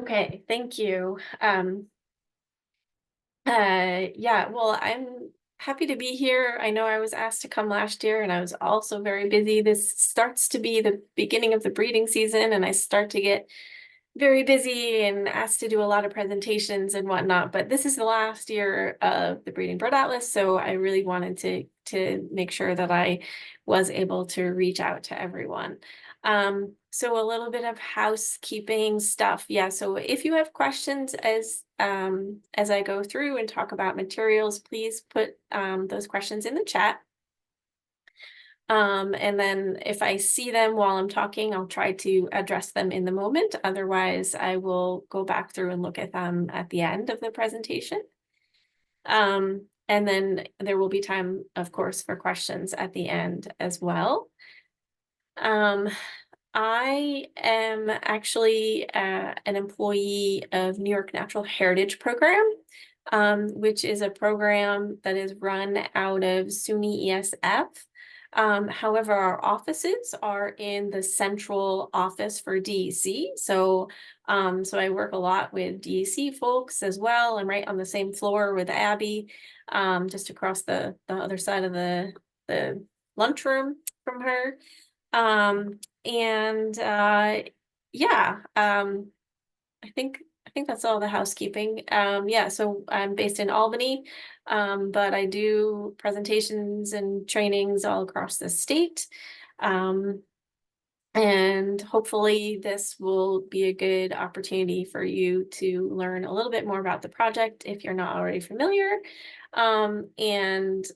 Okay, thank you. Yeah, well, I'm happy to be here. I know I was asked to come last year and I was also very busy. This starts to be the beginning of the breeding season and I start to get very busy and asked to do a lot of presentations and whatnot, but this is the last year of the Breeding Bird Atlas, so I really wanted to make sure that I was able to reach out to everyone. So a little bit of housekeeping stuff. Yeah, so if you have questions as I go through and talk about materials, please put those questions in the chat. And then if I see them while I'm talking, I'll try to address them in the moment. Otherwise, I will go back through and look at them at the end of the presentation. And then there will be time, of course, for questions at the end as well. I am actually an employee of New York Natural Heritage Program, which is a program that is run out of SUNY ESF. However, our offices are in the central office for DEC. So I work a lot with DEC folks as well. I'm right on the same floor with Abby, just across the other side of the lunchroom from her. And yeah, I think that's all the housekeeping. Yeah, so I'm based in Albany, but I do presentations and trainings all across the state. And hopefully this will be a good opportunity for you to learn a little bit more about the project if you're not already familiar. And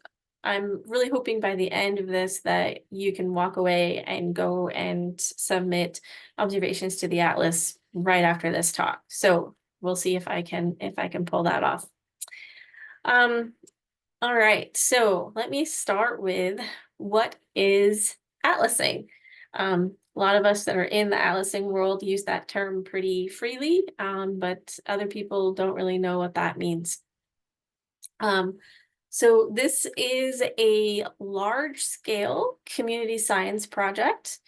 I'm really hoping by the end of this that you can walk away and go and submit observations to the Atlas right after this talk. So we'll see if I can pull that off. All right, so let me start with what is atlasing. A lot of us that are in the atlasing world use that term pretty freely, but other people don't really know what that means. So this is a large-scale community science project,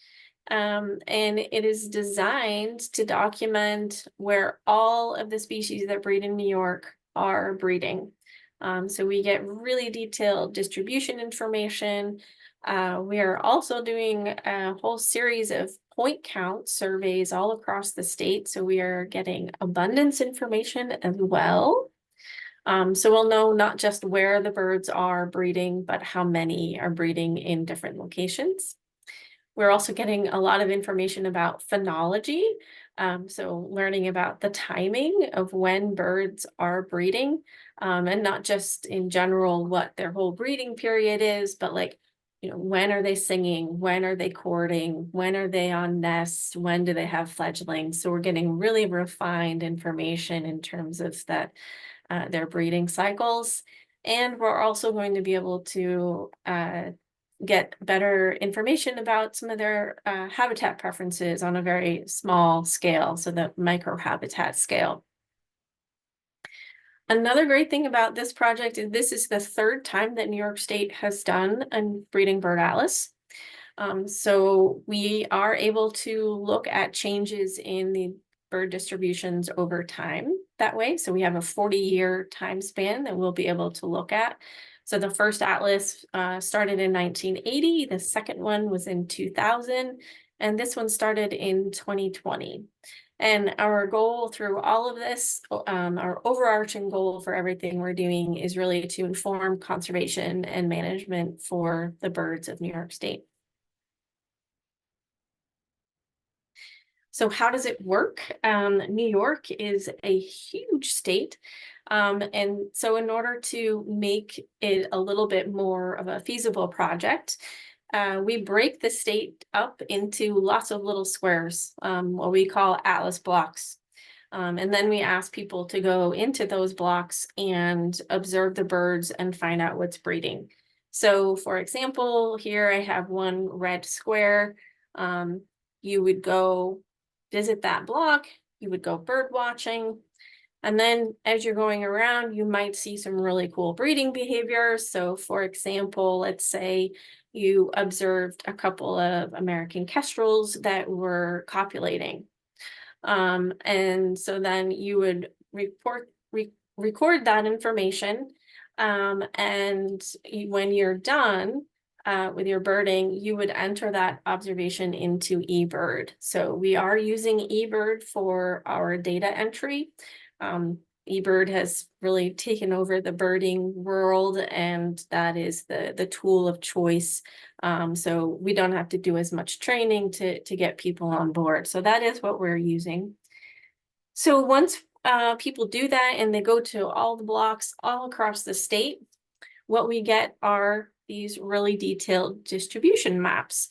and it is designed to document where all of the species that breed in New York are breeding. So we get really detailed distribution information. We are also doing a whole series of point count surveys all across the state. So we are getting abundance information as well. So we'll know not just where the birds are breeding, but how many are breeding in different locations. We're also getting a lot of information about phenology. So learning about the timing of when birds are breeding, and not just in general what their whole breeding period is, but like, you know, when are they singing? When are they courting? When are they on nests? When do they have fledglings? So we're getting really refined information in terms of that, their breeding cycles. And we're also going to be able to get better information about some of their habitat preferences on a very small scale, so the microhabitat scale. Another great thing about this project is this is the third time that New York State has done a breeding bird atlas. So we are able to look at changes in the bird distributions over time that way. So we have a 40-year time span that we'll be able to look at. So the first atlas started in 1980, the second one was in 2000, and this one started in 2020. And our goal through all of this, our overarching goal for everything we're doing is really to inform conservation and management for the birds of New York State. So how does it work? New York is a huge state. And so in order to make it a little bit more of a feasible project, we break the state up into lots of little squares, what we call atlas blocks. And then we ask people to go into those blocks and observe the birds and find out what's breeding. So for example, here I have one red square. You would go visit that block, you would go bird watching, and then as you're going around, you might see some really cool breeding behaviors. So for example, let's say you observed a couple of American kestrels that were copulating. And so then you would record that information. And when you're done with your birding, you would enter that observation into eBird. So we are using eBird for our data entry. eBird has really taken over the birding world, and that is the tool of choice. So we don't have to do as much training to get people on board. So that is what we're using. So once people do that and they go to all the blocks all across the state, what we get are these really detailed distribution maps.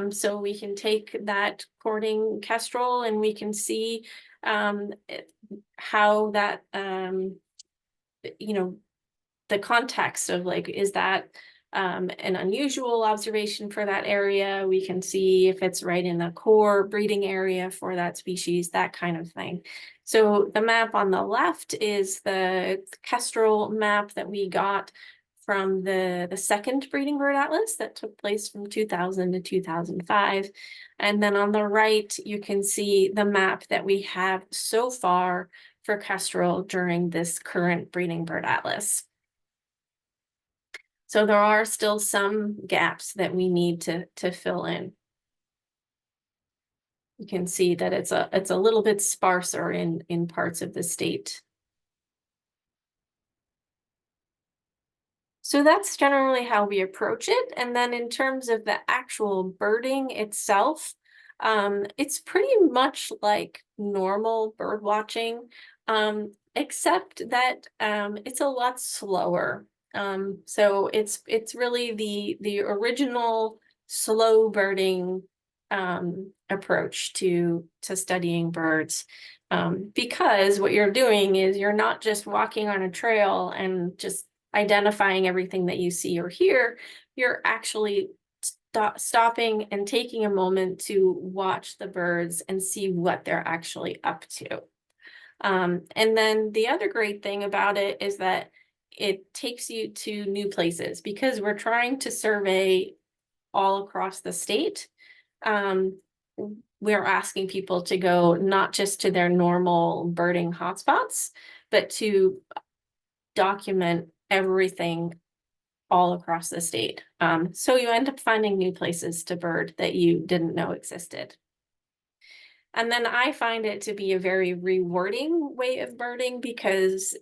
So we can take that courting kestrel and we can see how that, the context of like, is that an unusual observation for that area? We can see if it's right in the core breeding area for that species, that kind of thing. So the map on the left is the kestrel map that we got from the second breeding bird atlas that took place from 2000 to 2005. And then on the right, you can see the map that we have so far for kestrel during this current breeding bird atlas. So there are still some gaps that we need to fill in. You can see that it's a little bit sparser in parts of the state. So that's generally how we approach it. And then in terms of the actual birding itself, it's pretty much like normal bird watching, except that it's a lot slower. So it's really the original slow birding approach to studying birds. Because what you're doing is you're not just walking on a trail and just identifying everything that you see or hear, you're actually stopping and taking a moment to watch the birds and see what they're actually up to. And then the other great thing about it is that it takes you to new places because we're trying to survey all across the state. We're asking people to go not just to their normal birding hotspots, but to document everything all across the state. So you end up finding new places to bird that you didn't know existed. And then I find it to be a very rewarding way of birding because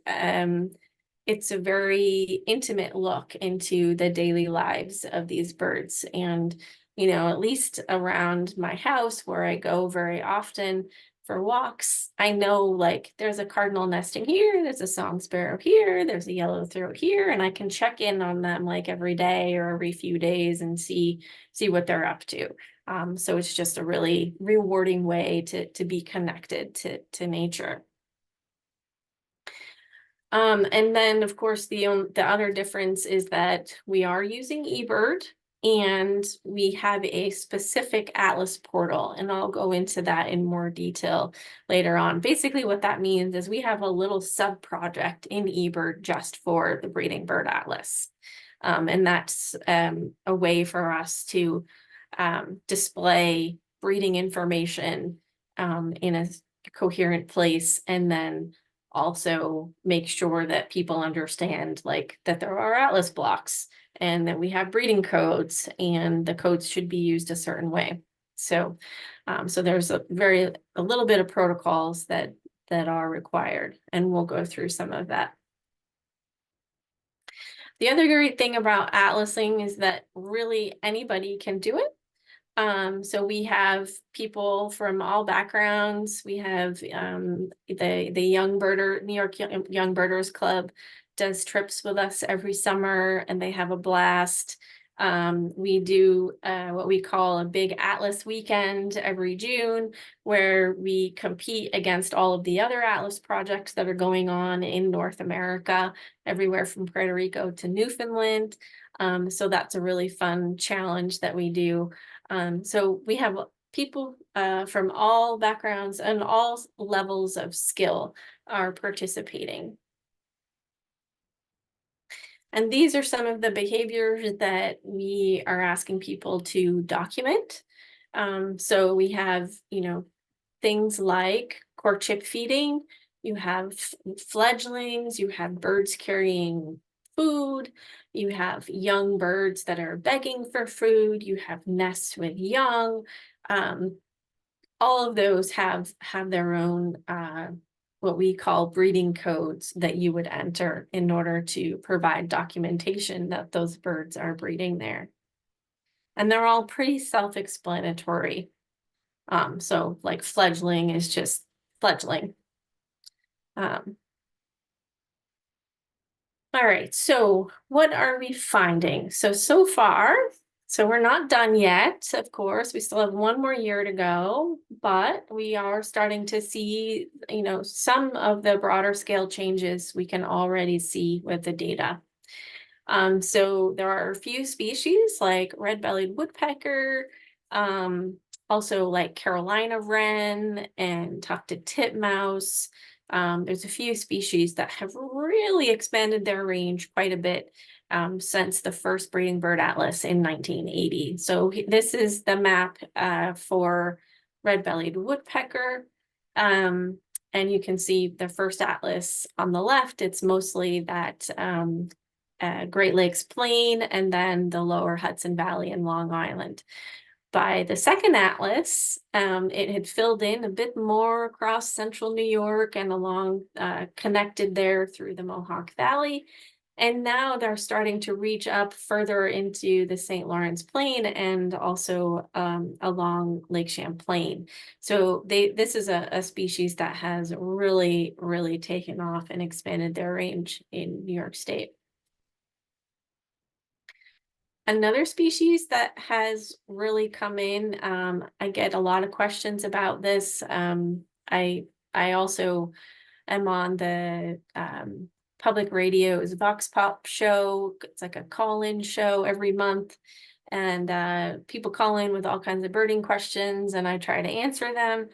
it's a very intimate look into the daily lives of these birds. And, at least around my house where I go very often for walks, I know like there's a cardinal nesting here, there's a song sparrow here, there's a yellowthroat here, and I can check in on them like every day or every few days and see what they're up to. So it's just a really rewarding way to be connected to nature. And then, of course, the other difference is that we are using eBird and we have a specific Atlas portal, and I'll go into that in more detail later on. Basically, what that means is we have a little sub-project in eBird just for the breeding bird atlas. And that's a way for us to display breeding information in a coherent place, and then also make sure that people understand like that there are atlas blocks and that we have breeding codes and the codes should be used a certain way. So so there's a little bit of protocols that are required, and we'll go through some of that. The other great thing about atlasing is that really anybody can do it. So we have people from all backgrounds. We have the young birder, New York Young Birders Club does trips with us every summer, and they have a blast. We do what we call a big Atlas weekend every June, where we compete against all of the other Atlas projects that are going on in North America, everywhere from Puerto Rico to Newfoundland. So that's a really fun challenge that we do. So we have people from all backgrounds and all levels of skill are participating. And these are some of the behaviors that we are asking people to document. So we have, things like courtship feeding, you have fledglings, you have birds carrying food, you have young birds that are begging for food, you have nests with young. All of those have their own what we call breeding codes that you would enter in order to provide documentation that those birds are breeding there. And they're all pretty self-explanatory. So like fledgling is just fledgling. All right, so what are we finding? So far, so we're not done yet, of course. We still have one more year to go, but we are starting to see, some of the broader scale changes we can already see with the data. So there are a few species like red-bellied woodpecker, also like Carolina wren and tufted titmouse. There's a few species that have really expanded their range quite a bit since the first breeding bird atlas in 1980. So this is the map for red-bellied woodpecker. And you can see the first atlas on the left. It's mostly that Great Lakes Plain and then the lower Hudson Valley and Long Island. By the second atlas, it had filled in a bit more across central New York and along connected there through the Mohawk Valley. And now they're starting to reach up further into the St. Lawrence Plain and also along Lake Champlain. So this is a species that has really, really taken off and expanded their range in New York State. Another species that has really come in, I get a lot of questions about this. I also am on the public radio's Vox Pop show. It's like a call-in show every month. And people call in with all kinds of birding questions, and I try to answer them.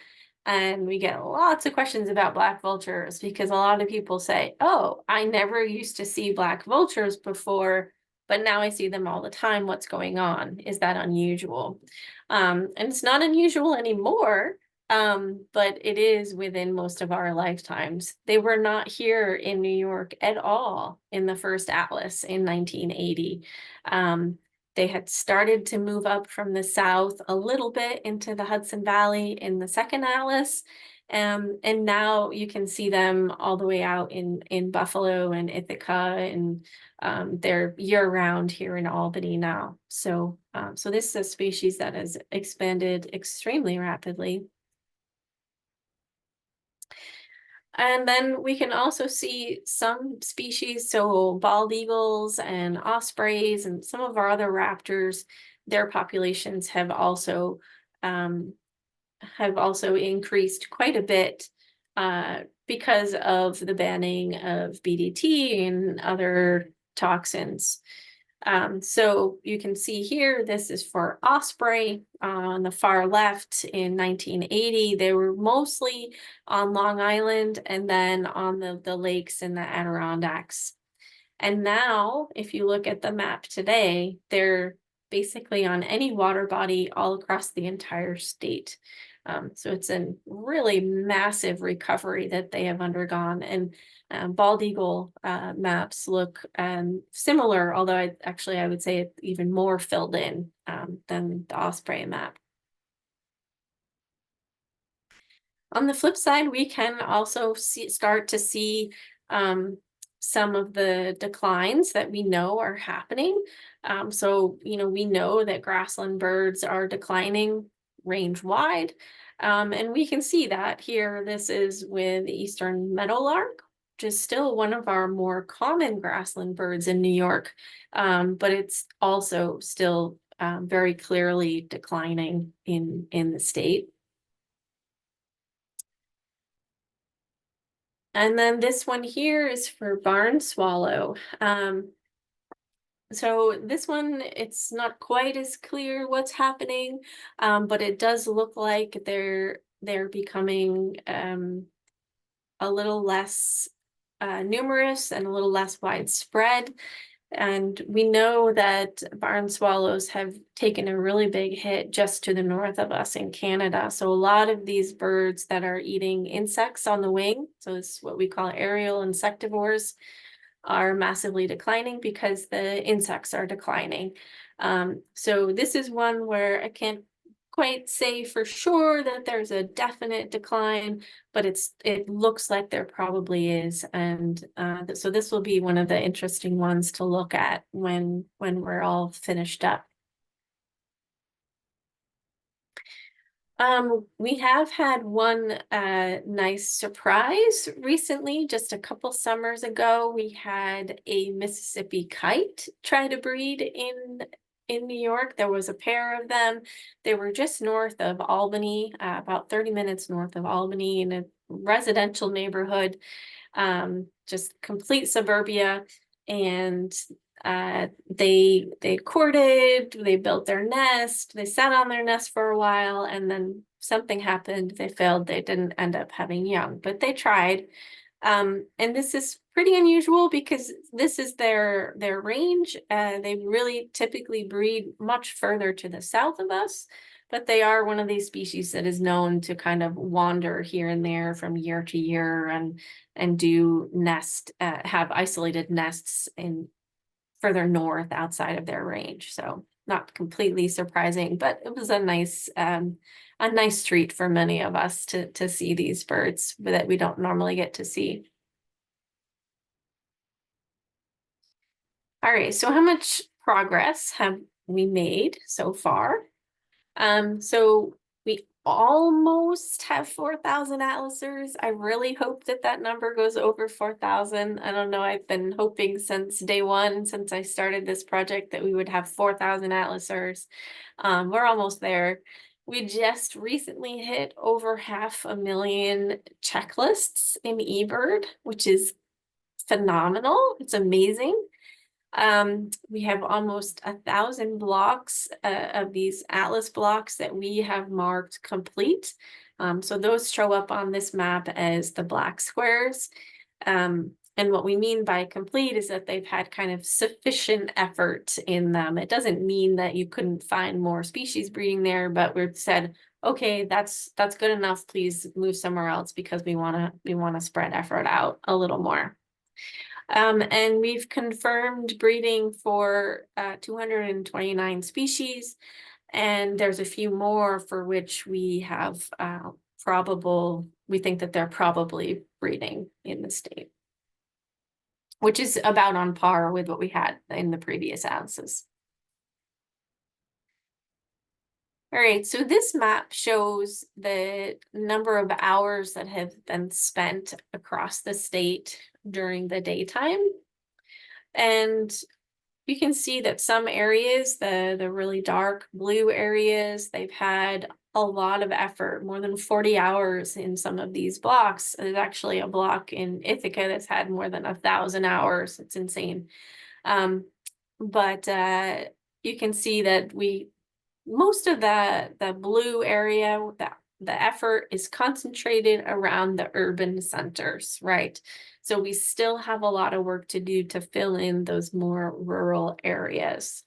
And we get lots of questions about black vultures because a lot of people say, oh, I never used to see black vultures before, but now I see them all the time. What's going on? Is that unusual? And it's not unusual anymore, but it is within most of our lifetimes. They were not here in New York at all in the first atlas in 1980. They had started to move up from the south a little bit into the Hudson Valley in the second atlas. And now you can see them all the way out in Buffalo and Ithaca, and they're year-round here in Albany now. So this is a species that has expanded extremely rapidly. And then we can also see some species, so bald eagles and ospreys and some of our other raptors, their populations have also increased quite a bit because of the banning of BDT and other toxins. So you can see here, this is for osprey on the far left in 1980. They were mostly on Long Island and then on the lakes in the Adirondacks. And now, if you look at the map today, they're basically on any water body all across the entire state. So it's a really massive recovery that they have undergone. And bald eagle maps look similar, although I would say it's even more filled in than the osprey map. On the flip side, we can also start to see some of the declines that we know are happening. So, we know that grassland birds are declining range wide. And we can see that here. This is with the eastern meadowlark, which is still one of our more common grassland birds in New York, but it's also still very clearly declining in the state. And then this one here is for barn swallow. So this one, it's not quite as clear what's happening, but it does look like they're becoming a little less numerous and a little less widespread. And we know that barn swallows have taken a really big hit just to the north of us in Canada. So a lot of these birds that are eating insects on the wing, so it's what we call aerial insectivores, are massively declining because the insects are declining. So this is one where I can't quite say for sure that there's a definite decline, but it looks like there probably is. And so this will be one of the interesting ones to look at when we're all finished up. We have had one nice surprise recently. Just a couple summers ago, we had a Mississippi kite try to breed in New York. There was a pair of them. They were just north of Albany, about 30 minutes north of Albany in a residential neighborhood, just complete suburbia. And they courted, they built their nest, they sat on their nest for a while, and then something happened. They failed. They didn't end up having young, but they tried. And this is pretty unusual because this is their range. They really typically breed much further to the south of us, but they are one of these species that is known to kind of wander here and there from year to year and do have isolated nests in further north outside of their range. So not completely surprising, but it was a nice treat for many of us to see these birds that we don't normally get to see. All right, so how much progress have we made so far? So we almost have 4,000 atlasers. I really hope that that number goes over 4,000. I don't know, I've been hoping since day one, since I started this project, that we would have 4,000 atlasers. We're almost there. We just recently hit over 500,000 checklists in eBird, which is phenomenal. It's amazing. We have almost 1,000 blocks of these atlas blocks that we have marked complete. So those show up on this map as the black squares. And what we mean by complete is that they've had kind of sufficient effort in them. It doesn't mean that you couldn't find more species breeding there, but we've said, okay, that's good enough. Please move somewhere else because we wanna spread effort out a little more. And we've confirmed breeding for 229 species, and there's a few more for which we have we think that they're probably breeding in the state, which is about on par with what we had in the previous ounces. All right, so this map shows the number of hours that have been spent across the state during the daytime. And you can see that some areas, the really dark blue areas, they've had a lot of effort, more than 40 hours in some of these blocks. There's actually a block in Ithaca that's had more than 1,000 hours. It's insane. But you can see that most of the blue area, the effort is concentrated around the urban centers, right? So we still have a lot of work to do to fill in those more rural areas.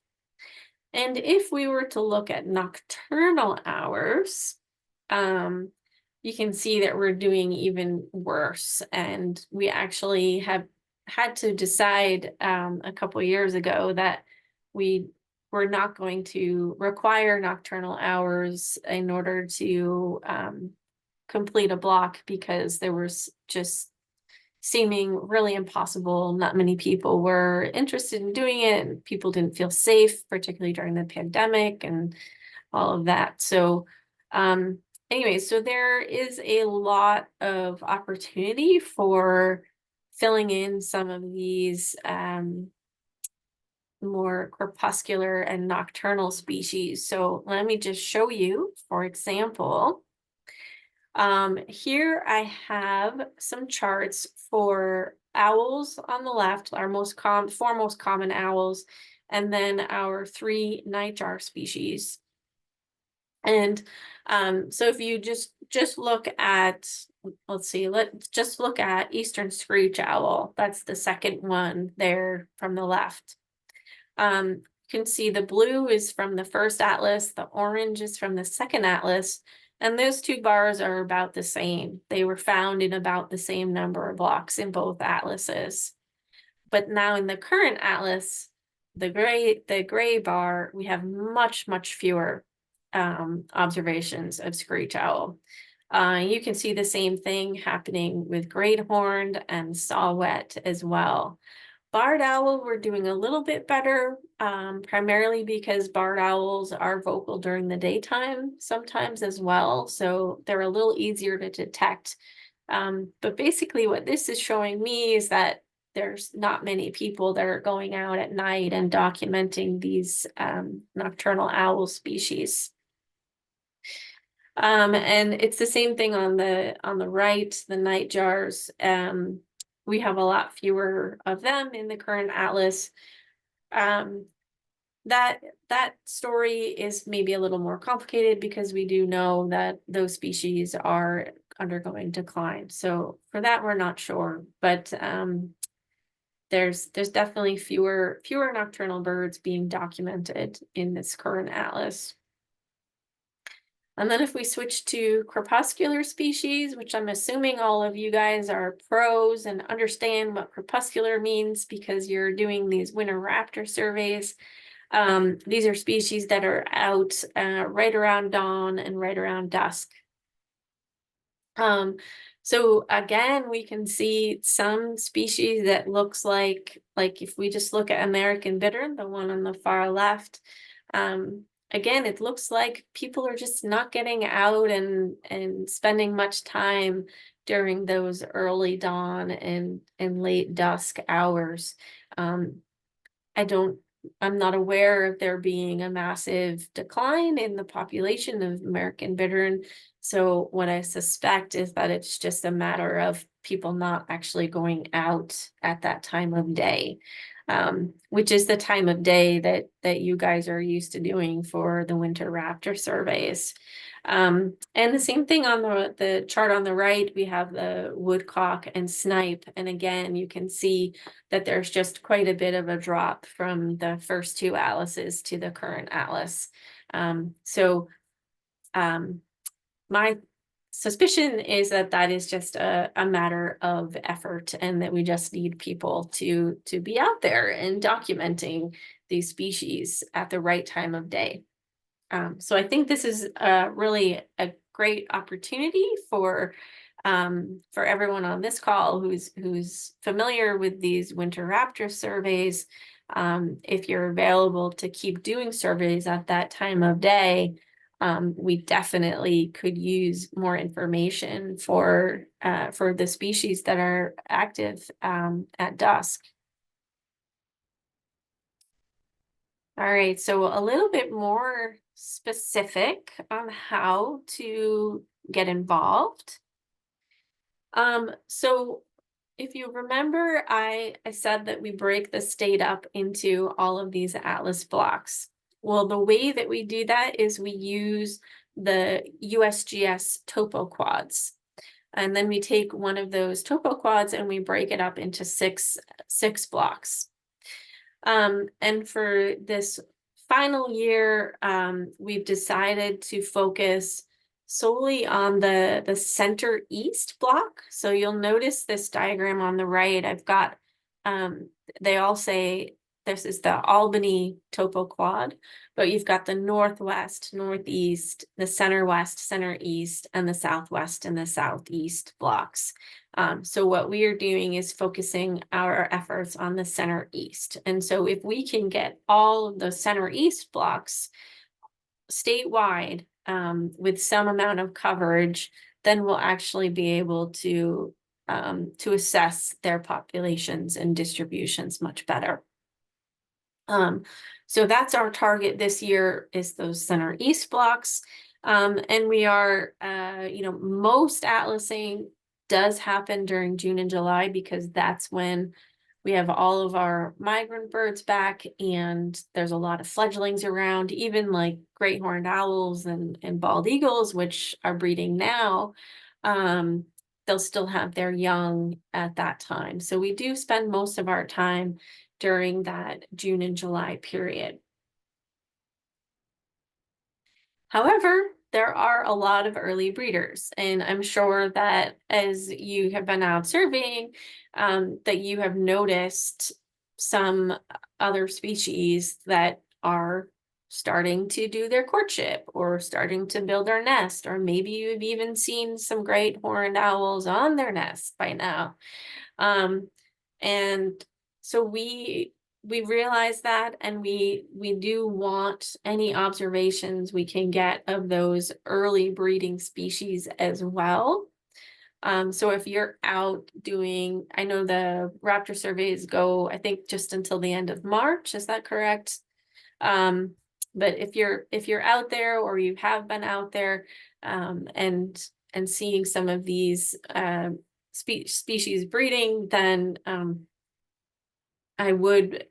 And if we were to look at nocturnal hours, you can see that we're doing even worse. And we actually have had to decide a couple years ago that we're not going to require nocturnal hours in order to complete a block because there was just seeming really impossible. Not many people were interested in doing it, and people didn't feel safe, particularly during the pandemic and all of that. So anyway, so there is a lot of opportunity for filling in some of these more crepuscular and nocturnal species. So let me just show you, for example, here I have some charts for owls on the left, our four most common owls, and then our 3 nightjar species. And so if you just look at, let's just look at eastern screech owl. That's the second one there from the left. You can see the blue is from the first atlas, the orange is from the second atlas, and those two bars are about the same. They were found in about the same number of blocks in both atlases. But now in the current atlas, the gray bar, we have much fewer observations of screech owl. You can see the same thing happening with great horned and saw-whet as well. Barred owl, we're doing a little bit better, primarily because barred owls are vocal during the daytime sometimes as well, so they're a little easier to detect. But basically what this is showing me is that there's not many people that are going out at night and documenting these nocturnal owl species. And it's the same thing on the right, the night jars. We have a lot fewer of them in the current atlas. That story is maybe a little more complicated because we do know that those species are undergoing decline. So for that, we're not sure, but there's definitely fewer nocturnal birds being documented in this current atlas. And then if we switch to crepuscular species, which I'm assuming all of you guys are pros and understand what crepuscular means because you're doing these winter raptor surveys. These are species that are out right around dawn and right around dusk. So again, we can see some species that looks like if we just look at American bittern, the one on the far left, again, it looks like people are just not getting out and spending much time during those early dawn and late dusk hours. I'm not aware of there being a massive decline in the population of American bittern. So what I suspect is that it's just a matter of people not actually going out at that time of day, which is the time of day that you guys are used to doing for the Winter Raptor surveys. And the same thing on the chart on the right, we have the woodcock and snipe. And again, you can see that there's just quite a bit of a drop from the first two atlases to the current atlas. My suspicion is that is just a matter of effort and that we just need people to be out there and documenting these species at the right time of day. So I think this is really a great opportunity for everyone on this call who's familiar with these Winter Raptor surveys. If you're available to keep doing surveys at that time of day, we definitely could use more information for the species that are active at dusk. All right, so a little bit more specific on how to get involved. So if you remember, I said that we break the state up into all of these atlas blocks. Well, the way that we do that is we use the USGS topo quads. And then we take one of those topo quads and we break it up into six blocks. And for this final year, we've decided to focus solely on the center east block. So you'll notice this diagram on the right. I've got, they all say this is the Albany topo quad, but you've got the northwest, northeast, the center west, center east, and the southwest and the southeast blocks. So what we are doing is focusing our efforts on the center east. And so if we can get all of the center east blocks statewide with some amount of coverage, then we'll actually be able to assess their populations and distributions much better. So that's our target this year, is those center east blocks. And we are, most atlasing does happen during June and July because that's when we have all of our migrant birds back and there's a lot of fledglings around, even like great horned owls and bald eagles, which are breeding now. They'll still have their young at that time. So we do spend most of our time during that June and July period. However, there are a lot of early breeders, and I'm sure that as you have been out surveying, that you have noticed some other species that are starting to do their courtship or starting to build their nest, or maybe you've even seen some great horned owls on their nest by now. And so we realize that, and we do want any observations we can get of those early breeding species as well. So if you're out doing, I know the raptor surveys go, I think, just until the end of March, is that correct? But if you're out there, or you have been out there, and seeing some of these species breeding, then I would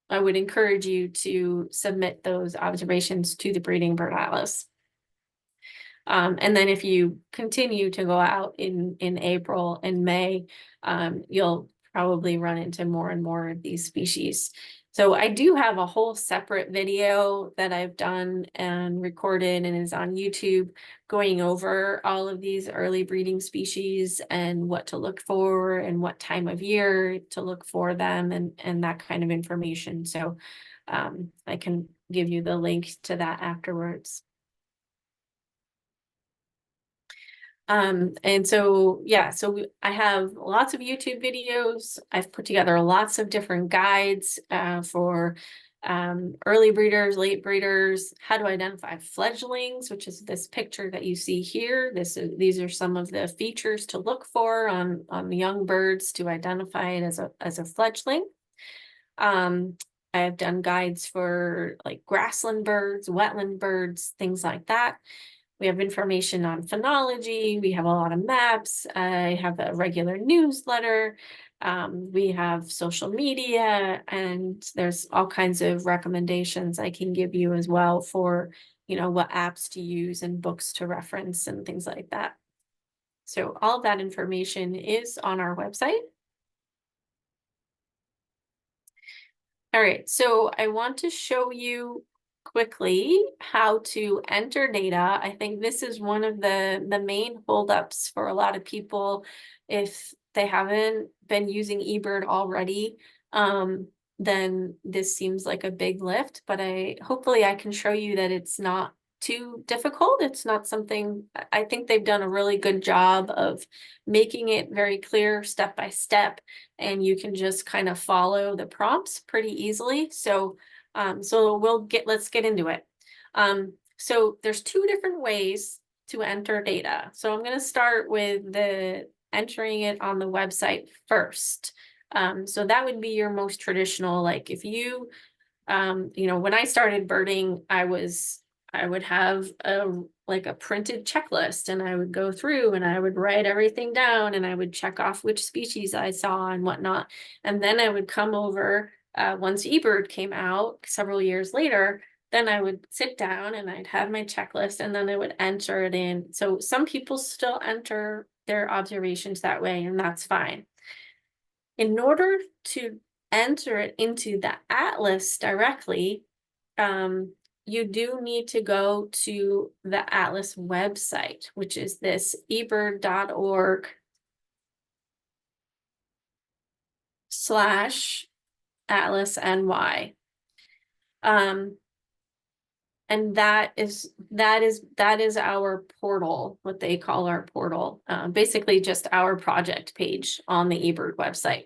encourage you to submit those observations to the Breeding Bird Atlas. And then if you continue to go out in April and May, you'll probably run into more and more of these species. So I do have a whole separate video that I've done and recorded and is on YouTube, going over all of these early breeding species and what to look for and what time of year to look for them, and that kind of information. So I can give you the link to that afterwards. And so, yeah, so I have lots of YouTube videos. I've put together lots of different guides for early breeders, late breeders, how to identify fledglings, which is this picture that you see here. These are some of the features to look for on young birds to identify it as a fledgling. I've done guides for like grassland birds, wetland birds, things like that. We have information on phenology. We have a lot of maps. I have a regular newsletter. We have social media, and there's all kinds of recommendations I can give you as well for, what apps to use and books to reference and things like that. So all of that information is on our website. All right, so I want to show you quickly how to enter data. I think this is one of the main holdups for a lot of people if they haven't been using eBird already. Then this seems like a big lift, but hopefully I can show you that it's not too difficult. It's not something, I think they've done a really good job of making it very clear step by step, and you can just kind of follow the prompts pretty easily. So let's get into it. So there's two different ways to enter data. So I'm going to start with the entering it on the website first. So that would be your most traditional, like if you, when I started birding, I would have a printed checklist, and I would go through and I would write everything down, and I would check off which species I saw and whatnot. And then I would come over, once eBird came out several years later, then I would sit down and I'd have my checklist, and then I would enter it in. So some people still enter their observations that way, and that's fine. In order to enter it into the atlas directly, you do need to go to the Atlas website, which is this ebird.org/atlasny. And that is our portal, what they call our portal, basically just our project page on the eBird website.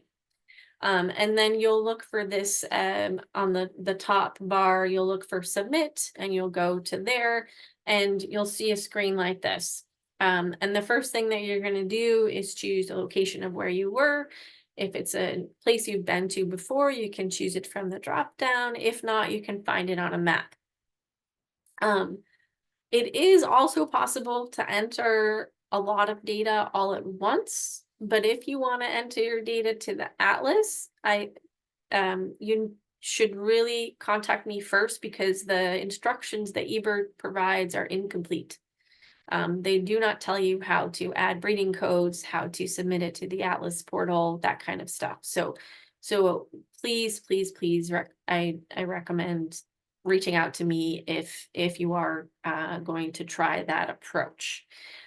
And then you'll look for this on the top bar, you'll look for submit, and you'll go to there, and you'll see a screen like this. And the first thing that you're going to do is choose the location of where you were. If it's a place you've been to before, you can choose it from the drop down. If not, you can find it on a map. It is also possible to enter a lot of data all at once, but if you want to enter your data to the atlas, you should really contact me first, because the instructions that eBird provides are incomplete. They do not tell you how to add breeding codes, how to submit it to the atlas portal, that kind of stuff. So So please, please, please, I recommend reaching out to me if you are going to try that approach.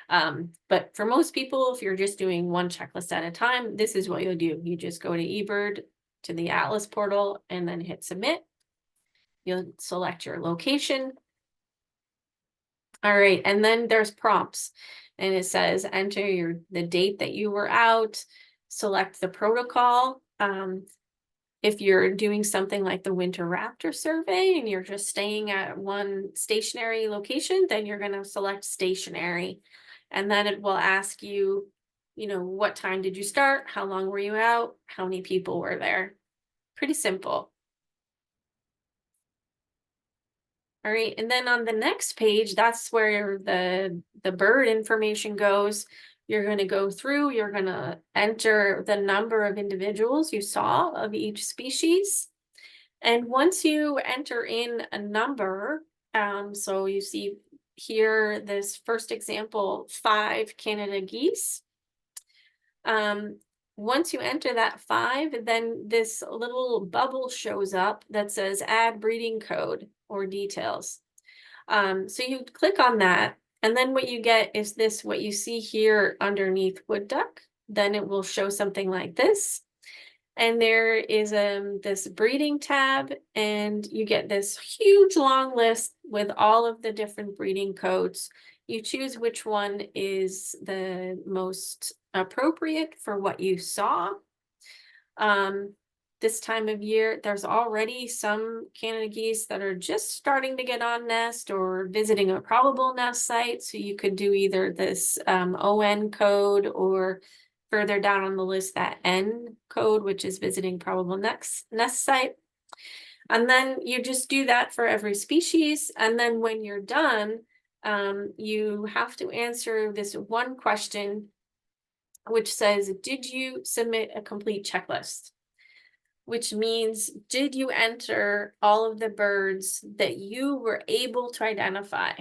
But for most people, if you're just doing one checklist at a time, this is what you'll do. You just go to eBird, to the Atlas portal, and then hit submit. You'll select your location. All right, and then there's prompts, and it says enter the date that you were out, select the protocol. If you're doing something like the Winter Raptor Survey and you're just staying at one stationary location, then you're going to select stationary. And then it will ask you, what time did you start? How long were you out? How many people were there? Pretty simple. All right, and then on the next page, that's where the bird information goes. You're going to go through, you're going to enter the number of individuals you saw of each species. And once you enter in a number, so you see here, this first example, 5 Canada geese. Once you enter that 5, then this little bubble shows up that says add breeding code or details. So you click on that, and then what you get is what you see here underneath wood duck. Then it will show something like this. And there is this breeding tab, and you get this huge long list with all of the different breeding codes. You choose which one is the most appropriate for what you saw. This time of year, there's already some Canada geese that are just starting to get on nest or visiting a probable nest site. So you could do either this ON code, or further down on the list, that N code, which is visiting probable nest site. And then you just do that for every species. And then when you're done, you have to answer this one question, which says, did you submit a complete checklist? Which means, did you enter all of the birds that you were able to identify?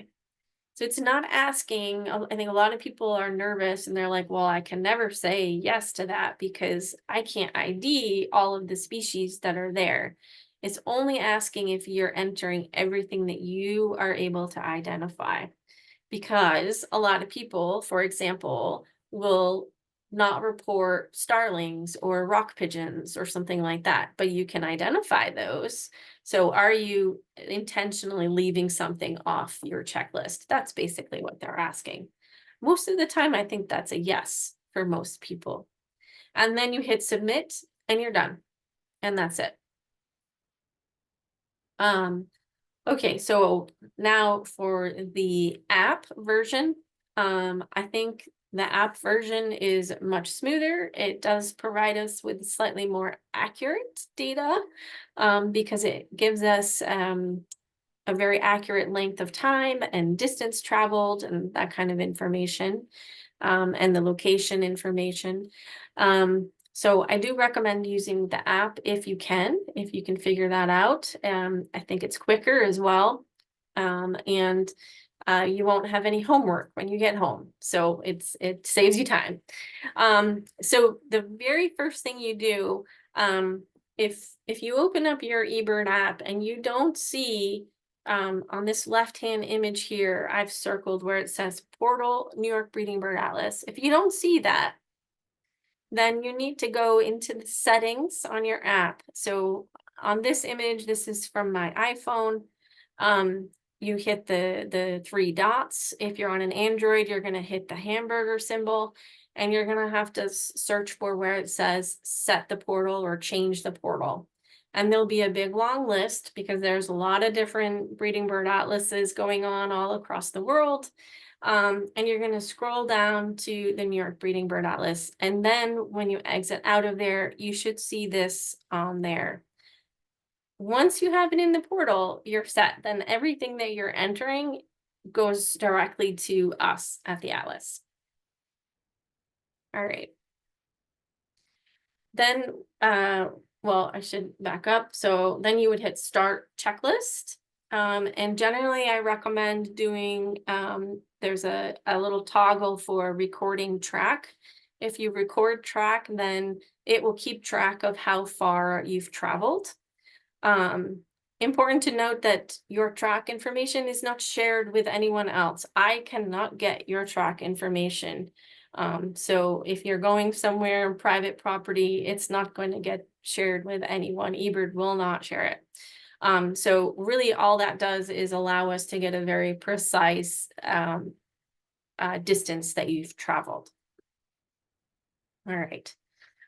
So it's not asking, I think a lot of people are nervous and they're like, well, I can never say yes to that because I can't ID all of the species that are there. It's only asking if you're entering everything that you are able to identify. Because a lot of people, for example, will not report starlings or rock pigeons or something like that, but you can identify those. So are you intentionally leaving something off your checklist? That's basically what they're asking. Most of the time, I think that's a yes for most people. And then you hit submit and you're done. And that's it. Okay, so now for the app version, I think the app version is much smoother. It does provide us with slightly more accurate data, because it gives us a very accurate length of time and distance traveled and that kind of information, and the location information. So I do recommend using the app if you can figure that out. I think it's quicker as well. And you won't have any homework when you get home. So it saves you time. So the very first thing you do, if you open up your eBird app and you don't see, on this left-hand image here, I've circled where it says Portal New York Breeding Bird Atlas. If you don't see that, then you need to go into the settings on your app. So on this image, this is from my iPhone. You hit the 3 dots. If you're on an Android, you're going to hit the hamburger symbol, and you're going to have to search for where it says set the portal or change the portal. And there'll be a big long list because there's a lot of different breeding bird atlases going on all across the world. And you're going to scroll down to the New York Breeding Bird Atlas. And then when you exit out of there, you should see this on there. Once you have it in the portal, you're set. Then everything that you're entering goes directly to us at the Atlas. All right. Then, well, I should back up. So then you would hit start checklist. And generally I recommend doing, there's a little toggle for recording track. if you record track, then it will keep track of how far you've traveled. Important to note that your track information is not shared with anyone else. I cannot get your track information. So if you're going somewhere private property, it's not going to get shared with anyone. eBird will not share it. So really all that does is allow us to get a very precise distance that you've traveled. All right.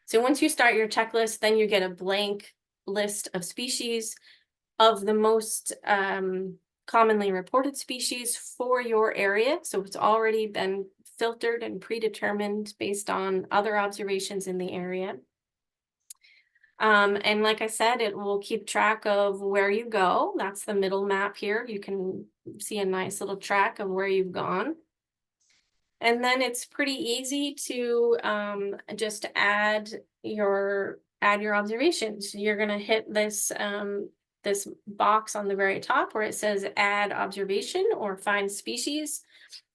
So once you start your checklist, then you get a blank list of species of the most commonly reported species for your area. So it's already been filtered and predetermined based on other observations in the area. And like I said, it will keep track of where you go. That's the middle map here. You can see a nice little track of where you've gone. And then it's pretty easy to just add your observations. You're going to hit this this box on the very top where it says add observation or find species.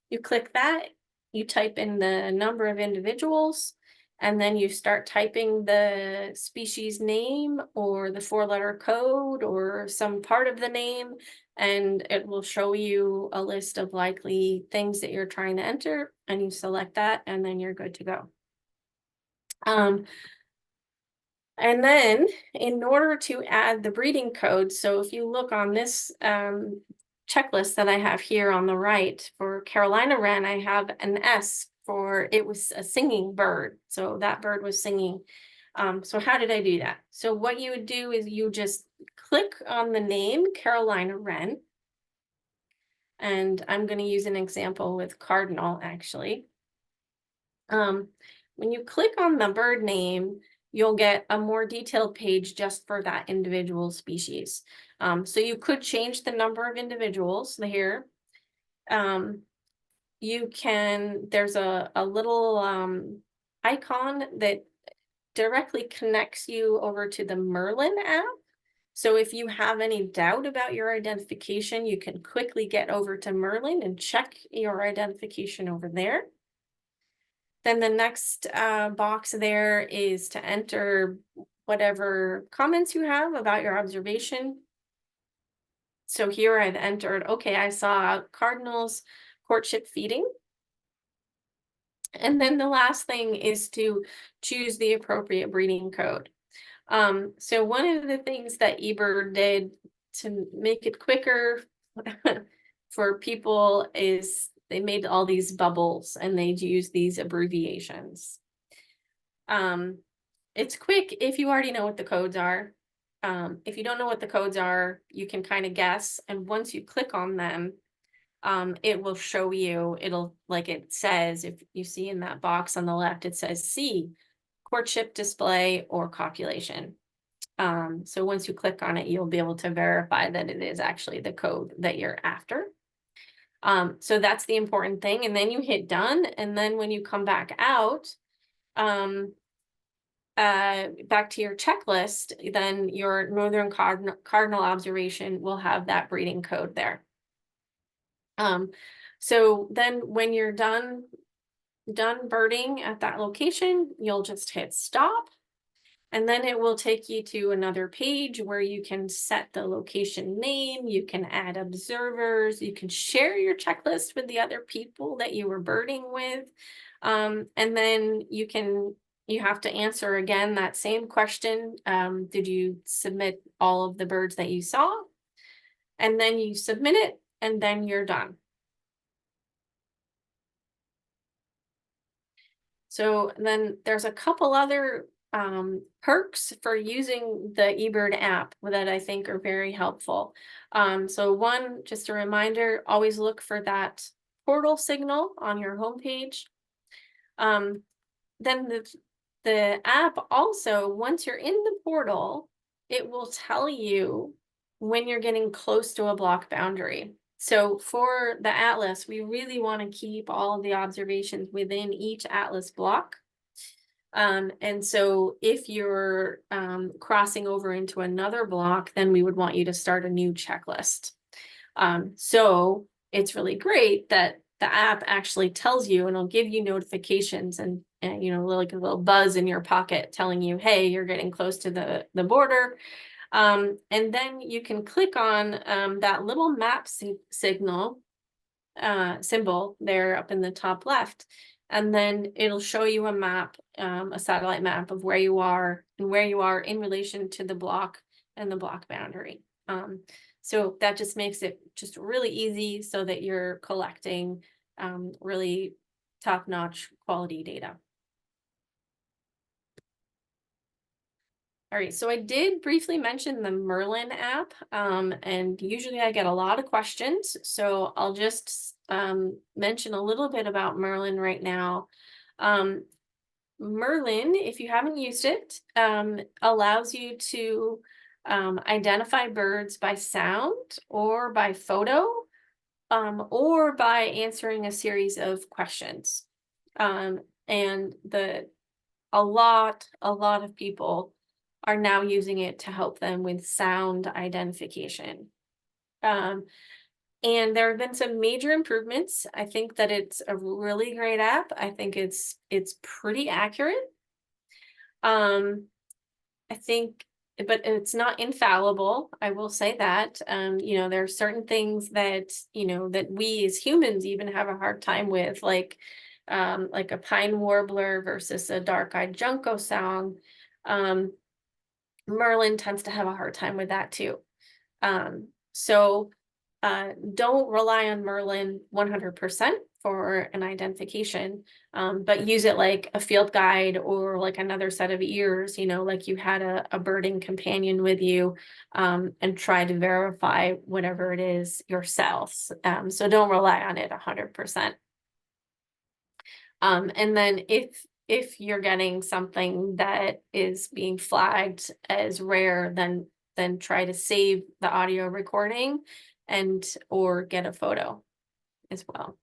You click that, you type in the number of individuals, and then you start typing the species name or the 4-letter code or some part of the name, and it will show you a list of likely things that you're trying to enter, and you select that, and then you're good to go. And then in order to add the breeding code, so if you look on this checklist that I have here on the right for Carolina wren, I have an S for it was a singing bird. So that bird was singing. So how did I do that? So what you would do is you just click on the name Carolina wren. And I'm going to use an example with cardinal, actually. When you click on the bird name, you'll get a more detailed page just for that individual species. So you could change the number of individuals here. You can, there's a little icon that directly connects you over to the Merlin app. So if you have any doubt about your identification, you can quickly get over to Merlin and check your identification over there. Then the next box there is to enter whatever comments you have about your observation. So here I've entered, okay, I saw cardinals courtship feeding. And then the last thing is to choose the appropriate breeding code. So one of the things that eBird did to make it quicker for people is they made all these bubbles and they'd use these abbreviations. It's quick if you already know what the codes are. If you don't know what the codes are, you can kind of guess. And once you click on them, it will show you, it'll, like it says, if you see in that box on the left, it says C, courtship, display, or copulation. So once you click on it, you'll be able to verify that it is actually the code that you're after. So that's the important thing. And then you hit done. And then when you come back out, back to your checklist, then your northern cardinal observation will have that breeding code there. So then when you're done birding at that location, you'll just hit stop. And then it will take you to another page where you can set the location name, you can add observers, you can share your checklist with the other people that you were birding with. And then you have to answer again that same question. Did you submit all of the birds that you saw? And then you submit it, and then you're done. So then there's a couple other perks for using the eBird app that I think are very helpful. So one, just a reminder, always look for that portal signal on your homepage. Then the app also, once you're in the portal, it will tell you when you're getting close to a block boundary. So for the atlas, we really want to keep all of the observations within each atlas block. And so if you're crossing over into another block, then we would want you to start a new checklist. So it's really great that the app actually tells you and it'll give you notifications and you know, like a little buzz in your pocket telling you, hey, you're getting close to the border. And then you can click on that little map signal symbol there up in the top left. And then it'll show you a map, a satellite map of where you are and where you are in relation to the block and the block boundary. So that just makes it just really easy so that you're collecting really top-notch quality data. All right, so I did briefly mention the Merlin app, and usually I get a lot of questions, so I'll just mention a little bit about Merlin right now. Merlin, if you haven't used it, allows you to identify birds by sound or by photo, or by answering a series of questions. And a lot of people are now using it to help them with sound identification. And there have been some major improvements. I think that it's a really great app. I think it's pretty accurate. I think, but it's not infallible. I will say that. You know, there are certain things that, you know, that we as humans even have a hard time with, like a pine warbler versus a dark-eyed junco song. Merlin tends to have a hard time with that too. So don't rely on Merlin 100% for an identification, but use it like a field guide or like another set of ears, you know, like you had a birding companion with you, and try to verify whatever it is yourself. So don't rely on it 100%. And then if you're getting something that is being flagged as rare, then try to save the audio recording and or get a photo as well.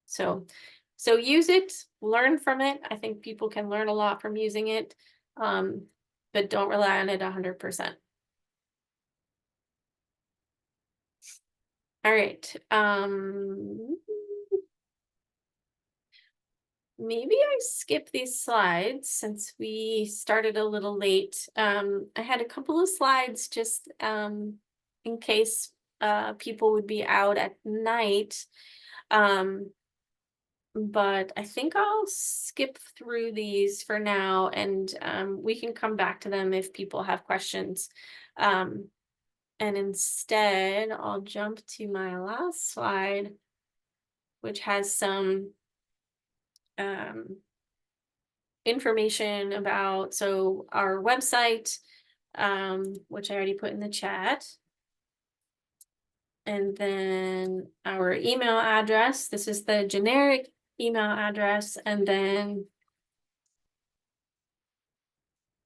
So use it, learn from it. I think people can learn a lot from using it, but don't rely on it 100%. All right. Maybe I skip these slides since we started a little late. I had a couple of slides just in case people would be out at night. But I think I'll skip through these for now, and we can come back to them if people have questions. And instead, I'll jump to my last slide, which has some information about, so our website, which I already put in the chat. And then our email address. This is the generic email address. And then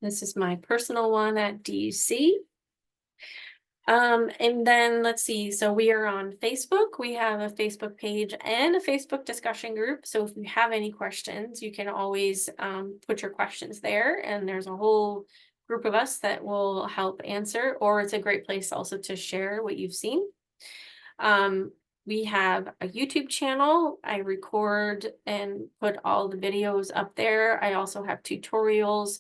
this is my personal one at DUC. And then let's see, so we are on Facebook. We have a Facebook page and a Facebook discussion group. So if you have any questions, you can always put your questions there, and there's a whole group of us that will help answer, or it's a great place also to share what you've seen. We have a YouTube channel. I record and put all the videos up there. I also have tutorials.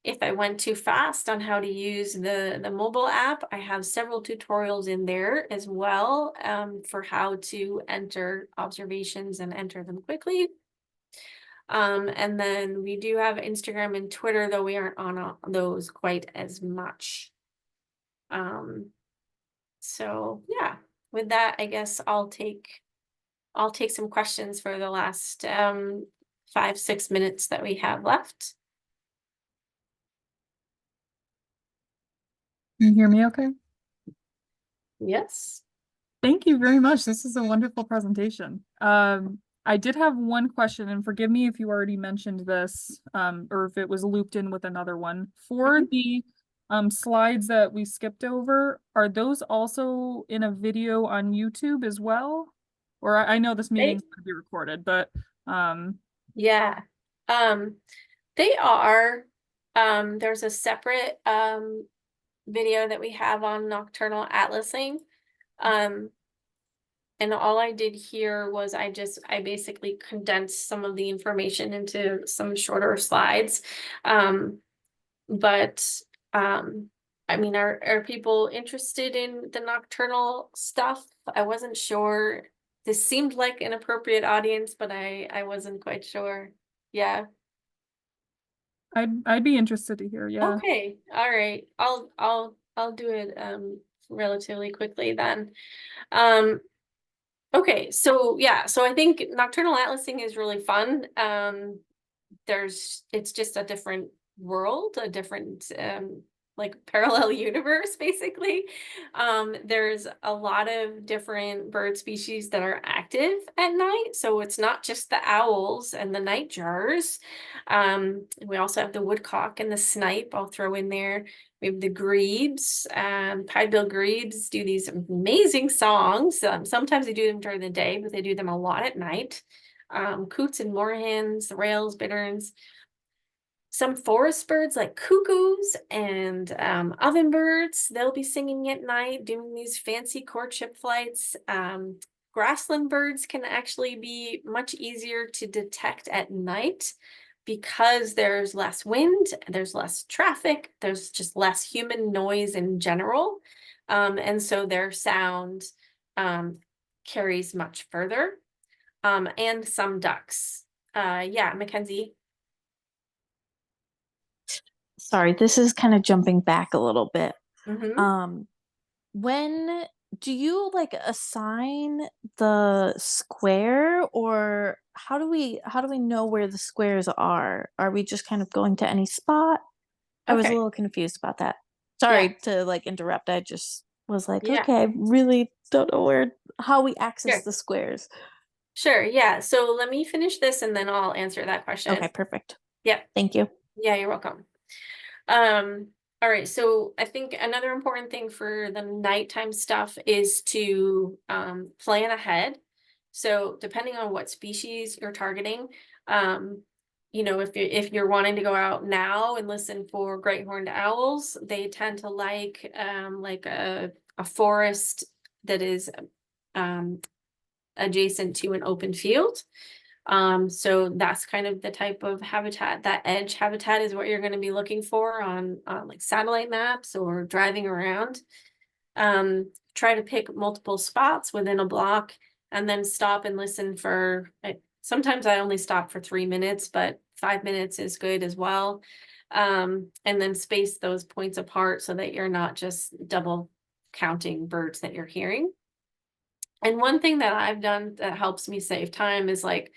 If I went too fast on how to use the mobile app, I have several tutorials in there as well, for how to enter observations and enter them quickly. And then we do have Instagram and Twitter, though we aren't on those quite as much. So yeah, with that, I guess I'll take some questions for the last 5-6 minutes that we have left. Can you hear me okay? Yes. Thank you very much. This is a wonderful presentation. I did have one question, and forgive me if you already mentioned this, or if it was looped in with another one. For the slides that we skipped over, are those also in a video on YouTube as well? Or I know this meeting's going to be recorded, but yeah, they are. There's a separate video that we have on nocturnal atlasing. And all I did here was I basically condensed some of the information into some shorter slides. But I mean, are people interested in the nocturnal stuff? I wasn't sure. This seemed like an appropriate audience, but I wasn't quite sure. Yeah. I'd be interested to hear, yeah. Okay. All right. I'll do it relatively quickly then. Um okay, so yeah, so I think nocturnal atlasing is really fun. It's just a different world, a different like parallel universe basically. There's a lot of different bird species that are active at night, so it's not just the owls and the nightjars. We also have the woodcock and the snipe. I'll throw in there. We have the grebes. Pied-billed grebes do these amazing songs. Sometimes they do them during the day, but they do them a lot at night. Coots and moorhens, rails, bitterns. Some forest birds like cuckoos and ovenbirds, they'll be singing at night, doing these fancy courtship flights. Grassland birds can actually be much easier to detect at night because there's less wind, there's less traffic, there's just less human noise in general. And so their sound carries much further. And some ducks. Yeah, Mackenzie. Sorry, this is kind of jumping back a little bit. Mm-hmm. When do you like assign the square, or how do we know where the squares are? Are we just kind of going to any spot? I was a Okay. little confused about that. Yeah. Sorry to like interrupt. I just was like, Yeah. okay, I really don't know how we access Sure. the squares. Sure. Yeah. So let me finish this and then I'll answer that question. Okay, perfect. Yeah. Thank you. Yeah, you're welcome. All right. So I think another important thing for the nighttime stuff is to plan ahead. So depending on what species you're targeting, if you're wanting to go out now and listen for great horned owls, they tend to like a forest that is um, adjacent to an open field. So that's kind of the type of habitat. That edge habitat is what you're going to be looking for on like satellite maps or driving around. Try to pick multiple spots within a block and then stop and listen for, sometimes I only stop for 3 minutes, but 5 minutes is good as well. And then space those points apart so that you're not just double counting birds that you're hearing. And one thing that I've done that helps me save time is like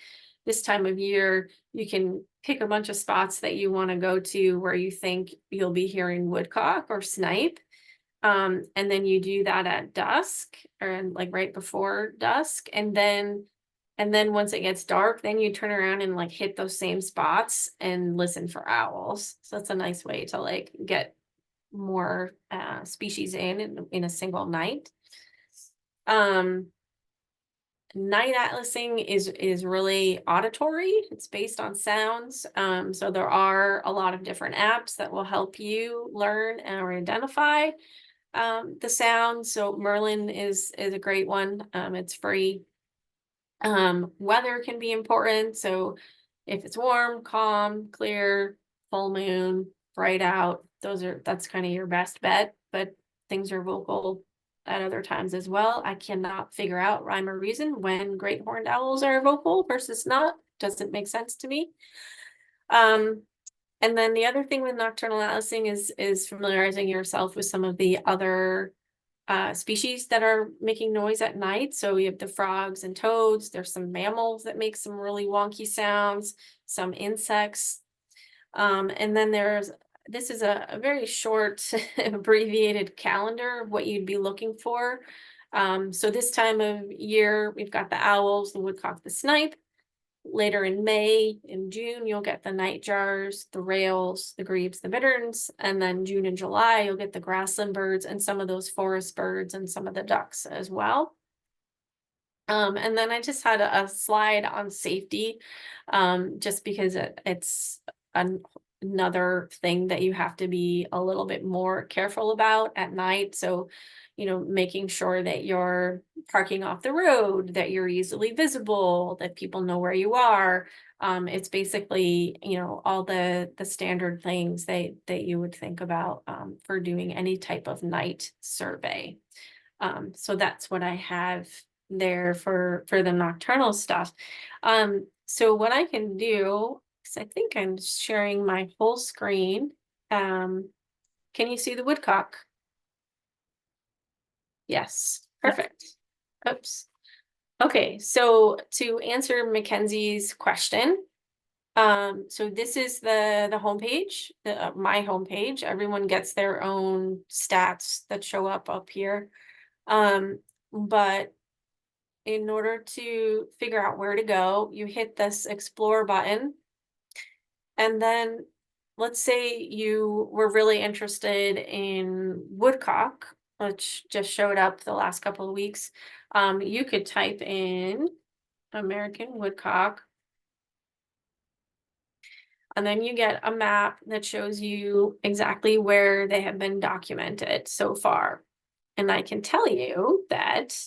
this time of year, you can pick a bunch of spots that you want to go to where you think you'll be hearing woodcock or snipe. And then you do that at dusk or like right before dusk. And then once it gets dark, then you turn around and like hit those same spots and listen for owls. So that's a nice way to like get more species in a single night. Night atlasing is really auditory. It's based on sounds. So there are a lot of different apps that will help you learn or identify the sounds. So Merlin is a great one. It's free. Weather can be important. So if it's warm, calm, clear, full moon, bright out, that's kind of your best bet. But things are vocal at other times as well. I cannot figure out rhyme or reason when great horned owls are vocal versus not. Doesn't make sense to me. And then the other thing with nocturnal atlasing is familiarizing yourself with some of the other species that are making noise at night. So you have the frogs and toads. There's some mammals that make some really wonky sounds, some insects. And then this is a very short abbreviated calendar of what you'd be looking for. So this time of year, we've got the owls, the woodcock, the snipe. Later in May, in June, you'll get the nightjars, the rails, the grebes, the bitterns, and then June and July, you'll get the grassland birds and some of those forest birds and some of the ducks as well. And then I just had a slide on safety, just because it's another thing that you have to be a little bit more careful about at night. So, you know, making sure that you're parking off the road, that you're easily visible, that people know where you are. It's basically, you know, all the standard things that you would think about for doing any type of night survey. So that's what I have there for the nocturnal stuff. So what I can do, because I think I'm sharing my whole screen. Can you see the woodcock? Yes, perfect. Oops. Okay, so to answer Mackenzie's question, so this is the homepage, my homepage. Everyone gets their own stats that show up here. But in order to figure out where to go, you hit this explore button. And then let's say you were really interested in woodcock, which just showed up the last couple of weeks. You could type in American woodcock. And then you get a map that shows you exactly where they have been documented so far. And I can tell you that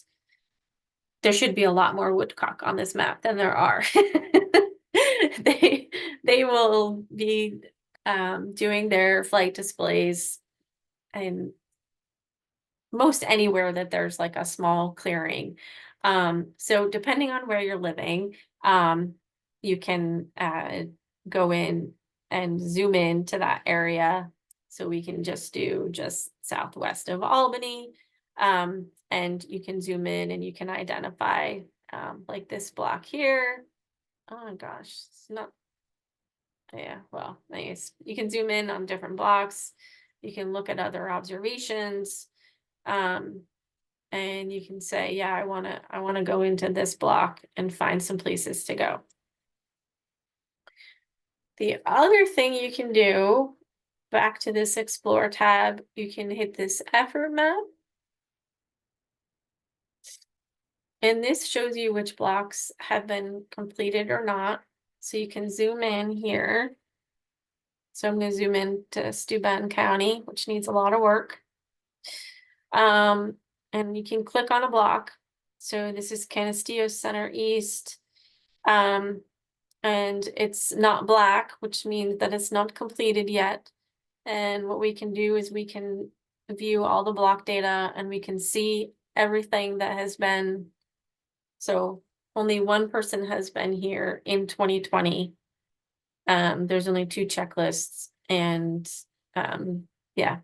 there should be a lot more woodcock on this map than there are. They will be doing their flight displays in most anywhere that there's like a small clearing. So depending on where you're living, you can go in and zoom in to that area. So we can just do just southwest of Albany. And you can zoom in and you can identify like this block here. Oh my gosh, it's not, yeah, well, nice. You can zoom in on different blocks. You can look at other observations. And you can say, yeah, I wanna go into this block and find some places to go. The other thing you can do, back to this Explore tab, you can hit this effort map. And this shows you which blocks have been completed or not. So you can zoom in here. So I'm going to zoom in to Steuben County, which needs a lot of work. And you can click on a block. So this is Canastillo Center East. And it's not black, which means that it's not completed yet. And what we can do is we can view all the block data and we can see everything that has been. So only one person has been here in 2020. There's only 2 checklists and yeah,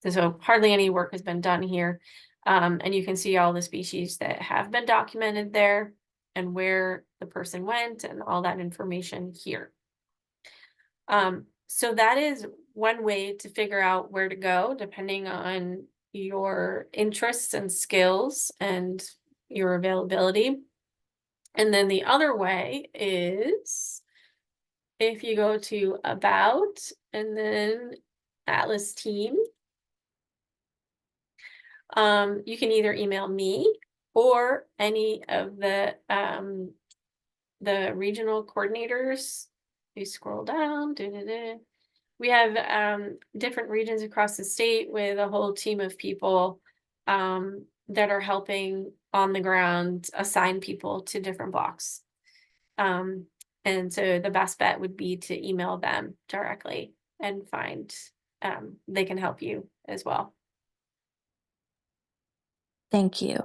so hardly any work has been done here. And you can see all the species that have been documented there and where the person went and all that information here. So that is one way to figure out where to go depending on your interests and skills and your availability. And then the other way is if you go to About and then Atlas Team, you can either email me or any of the regional coordinators. You scroll down, we have different regions across the state with a whole team of people that are helping on the ground assign people to different blocks. And so the best bet would be to email them directly and find they can help you as well. Thank you.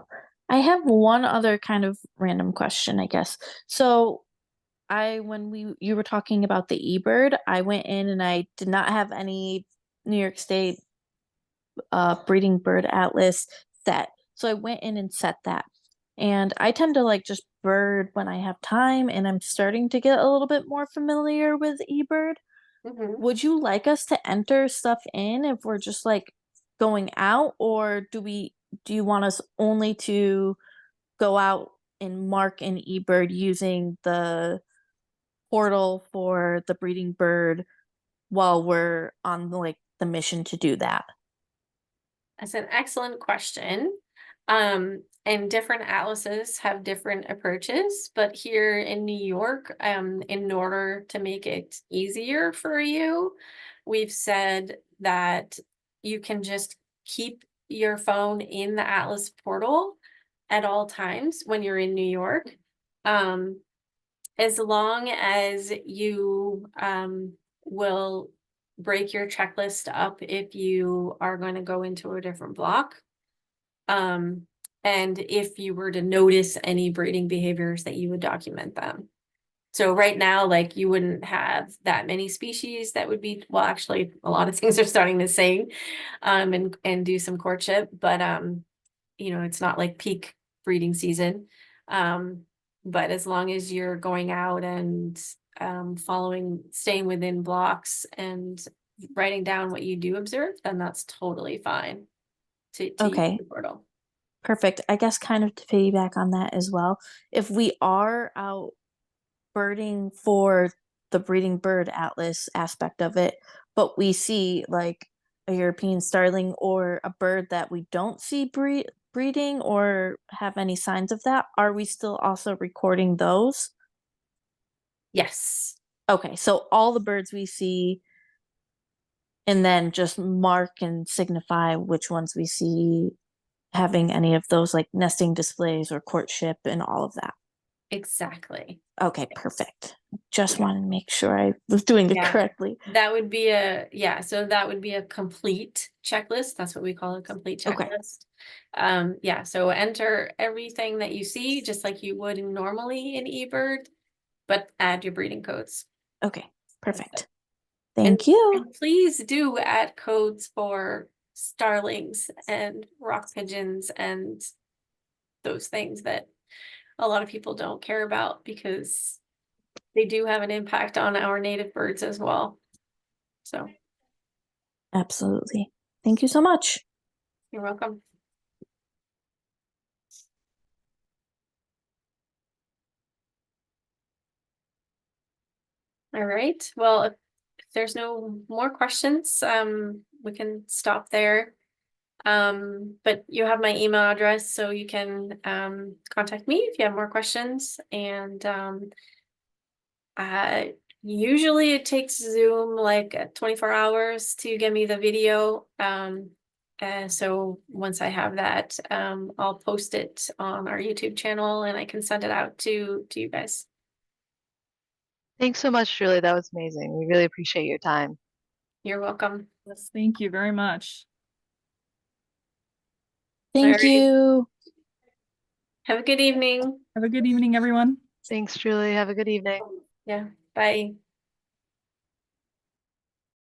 I have one other kind of random question, I guess. So when you were talking about the eBird, I went in and I did not have any New York State breeding bird atlas set. So I went in and set that. And I tend to like just bird when I have time, and I'm starting to get a little bit more familiar with eBird. Would you like us to enter stuff in if we're just like going out, or do you want us only to go out and mark an eBird using the portal for the breeding bird while we're on like the mission to do that? That's an excellent question. and different atlases have different approaches, but here in New York, in order to make it easier for you, we've said that you can just keep your phone in the Atlas portal at all times when you're in New York. As long as you will break your checklist up if you are going to go into a different block. And if you were to notice any breeding behaviors, that you would document them. So right now, like, you wouldn't have that many species that would be, well, actually a lot of things are starting to sing and do some courtship, but you know, it's not like peak breeding season. But as long as you're going out and staying within blocks and writing down what you do observe, then that's totally fine to use Okay. the portal. Perfect. I guess kind of to piggyback on that as well, if we are out birding for the breeding bird atlas aspect of it, but we see like a European starling or a bird that we don't see breeding or have any signs of that, are we still also recording those? Yes. Okay, so all the birds we see, and then just mark and signify which ones we see having any of those like nesting displays or courtship and all of that. Exactly. Okay, Yes. perfect. Just Yeah. wanted to make sure I was doing it Yeah. correctly. That would be so that would be a complete checklist. That's what we call a complete Okay. checklist. Yeah, so enter everything that you see, just like you would normally in eBird, but add your breeding codes. Okay, perfect. And, Thank you. and please do add codes for starlings and rock pigeons and those things that a lot of people don't care about, because they do have an impact on our native birds as well. So Absolutely. Thank you so much. you're welcome. All right. Well, if there's no more questions, we can stop there. But you have my email address, so you can contact me if you have more questions. And usually it takes Zoom like 24 hours to get me the video. So once I have that, I'll post it on our YouTube channel and I can send it out to you guys. Thanks so much, Julie. That was amazing. We really appreciate your time. You're welcome. Yes, thank you very much. Thank right. you. Have a good evening. Have a good evening, everyone. Thanks, Julie. Have a good evening. Yeah, bye.